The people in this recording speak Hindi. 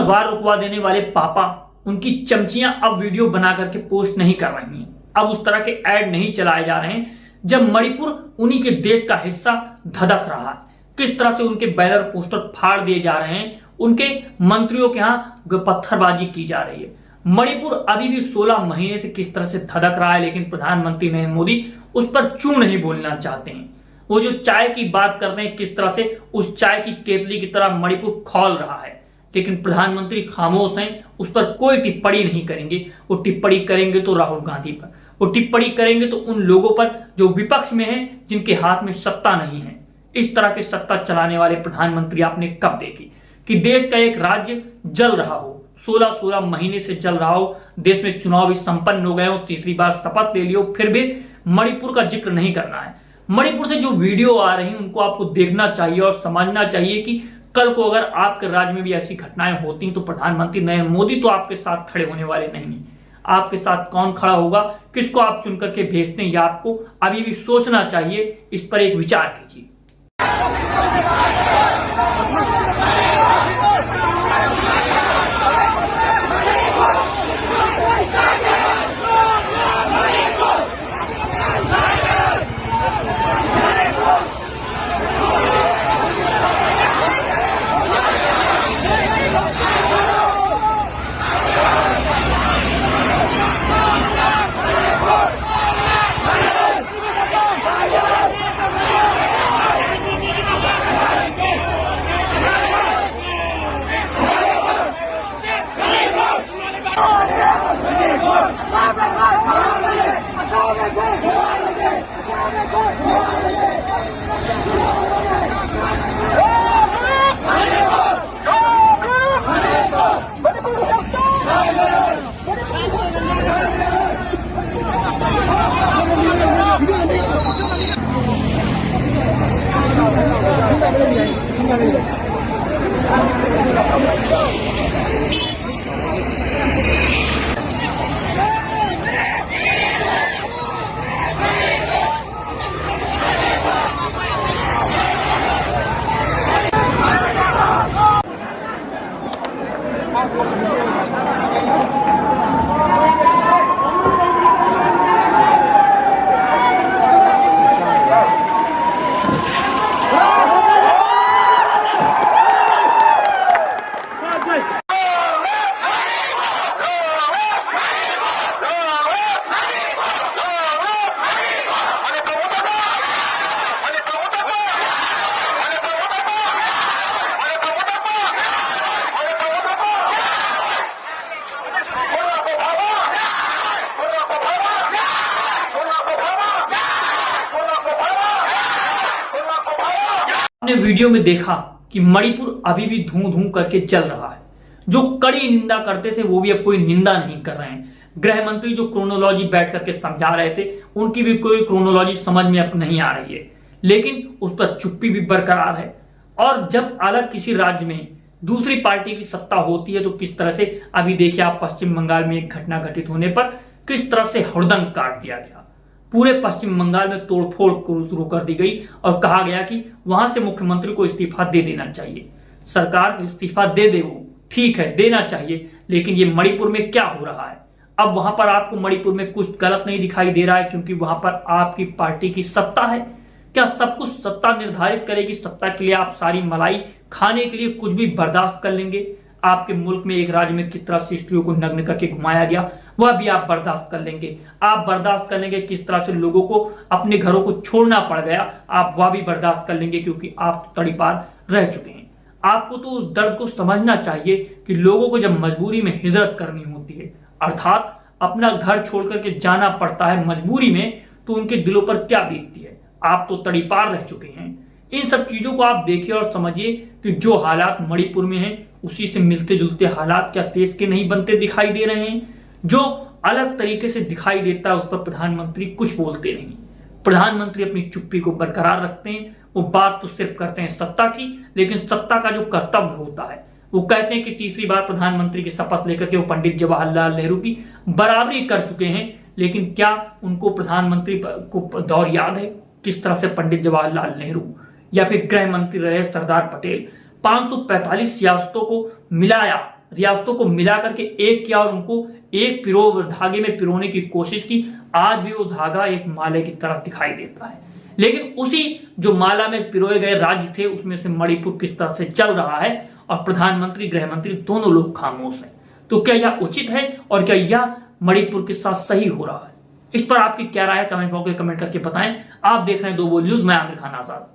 वार रुकवा देने वाले पापा, उनकी चमचियां अब वीडियो बना करके पोस्ट नहीं कर रही हैं। अब उस तरह के ऐड नहीं चलाए जा रहे हैं जब मणिपुर उन्हीं के देश का हिस्सा धधक रहा है। किस तरह से उनके बैनर पोस्टर फाड़ दिए जा रहे हैं, उनके मंत्रियों के यहां पत्थरबाजी की जा रही है। मणिपुर अभी भी 16 महीने से किस तरह से धधक रहा है, लेकिन प्रधानमंत्री नरेंद्र मोदी उस पर चू नहीं बोलना चाहते हैं। वो जो चाय की बात करते हैं, किस तरह से उस चाय की केतली की तरह मणिपुर खौल रहा है, लेकिन प्रधानमंत्री खामोश हैं, उस पर कोई टिप्पणी नहीं करेंगे। वो टिप्पणी करेंगे तो राहुल गांधी पर, वो टिप्पणी करेंगे तो उन लोगों पर जो विपक्ष में हैं, जिनके हाथ में सत्ता नहीं है। इस तरह के सत्ता चलाने वाले प्रधानमंत्री आपने कब देखी कि देश का एक राज्य जल रहा हो, 16 महीने से जल रहा हो, देश में चुनाव भी संपन्न हो गए हो, तीसरी बार शपथ ले लियो, फिर भी मणिपुर का जिक्र नहीं करना है। मणिपुर से जो वीडियो आ रही है उनको आपको देखना चाहिए और समझना चाहिए कि कल को अगर आपके राज्य में भी ऐसी घटनाएं होती तो प्रधानमंत्री नरेंद्र मोदी तो आपके साथ खड़े होने वाले नहीं। आपके साथ कौन खड़ा होगा, किसको आप चुन करके भेजते हैं, यह आपको अभी भी सोचना चाहिए। इस पर एक विचार कीजिए। आपने वीडियो में देखा कि मणिपुर अभी भी धूं धूं करके चल रहा है। जो कड़ी निंदा करते थे वो भी अब कोई निंदा नहीं कर रहे हैं। गृह मंत्री जो क्रोनोलॉजी बैठ करके समझा रहे थे, उनकी भी कोई क्रोनोलॉजी समझ में अब नहीं आ रही है, लेकिन उस पर चुप्पी भी बरकरार है। और जब अलग किसी राज्य में दूसरी पार्टी की सत्ता होती है तो किस तरह से, अभी देखिए आप पश्चिम बंगाल में एक घटना घटित होने पर किस तरह से हुड़दंग काट दिया गया। पूरे पश्चिम बंगाल में तोड़फोड़ शुरू कर दी गई और कहा गया कि वहां से मुख्यमंत्री को इस्तीफा दे देना चाहिए। सरकार इस्तीफा दे दे, वो ठीक है देना चाहिए, लेकिन ये मणिपुर में क्या हो रहा है? अब वहां पर आपको मणिपुर में कुछ गलत नहीं दिखाई दे रहा है क्योंकि वहां पर आपकी पार्टी की सत्ता है। क्या सब कुछ सत्ता निर्धारित करेगी? सत्ता के लिए आप सारी मलाई खाने के लिए कुछ भी बर्दाश्त कर लेंगे? आपके मुल्क में एक राज्य में किस तरह से स्त्रियों को नग्न करके घुमाया गया, वह भी आप बर्दाश्त कर लेंगे। आप बर्दाश्त कर लेंगे किस तरह से लोगों को अपने घरों को छोड़ना पड़ गया, आप वह भी बर्दाश्त कर लेंगे क्योंकि आप तड़ीपार रह चुके हैं। आपको तो उस दर्द को समझना चाहिए कि लोगों को जब मजबूरी में हिजरत करनी होती है, अर्थात अपना घर छोड़ करके जाना पड़ता है मजबूरी में, तो उनके दिलों पर क्या बीतती है। आप तो तड़ीपार रह चुके हैं। इन सब चीजों को आप देखिए और समझिए कि जो हालात मणिपुर में हैं उसी से मिलते जुलते हालात क्या देश के नहीं बनते दिखाई दे रहे हैं? जो अलग तरीके से दिखाई देता है उस पर प्रधानमंत्री कुछ बोलते नहीं। प्रधानमंत्री अपनी चुप्पी को बरकरार रखते हैं। वो बात तो सिर्फ करते हैं सत्ता की, लेकिन सत्ता का जो कर्तव्य होता है वो कहते हैं कि तीसरी बार प्रधानमंत्री की शपथ लेकर के वो पंडित जवाहरलाल नेहरू की बराबरी कर चुके हैं। लेकिन क्या उनको प्रधानमंत्री को दौर याद है किस तरह से पंडित जवाहरलाल नेहरू या फिर गृह मंत्री रहे सरदार पटेल 545 सियासतों को मिलाया रियासतों को मिला करके एक किया और उनको एक पिरो धागे में पिरोने की कोशिश की। आज भी वो धागा एक माले की तरह दिखाई देता है, लेकिन उसी जो माला में पिरोए गए राज्य थे उसमें से मणिपुर किस तरह से चल रहा है और प्रधानमंत्री गृह मंत्री दोनों लोग खामोश हैं। तो क्या यह उचित है और क्या यह मणिपुर के साथ सही हो रहा है? इस पर आपकी क्या राय है? कमेंट बॉक्स में कमेंट करके बताएं। आप देख रहे हैं दो बोल न्यूज, मैं आमिर खान आजाद।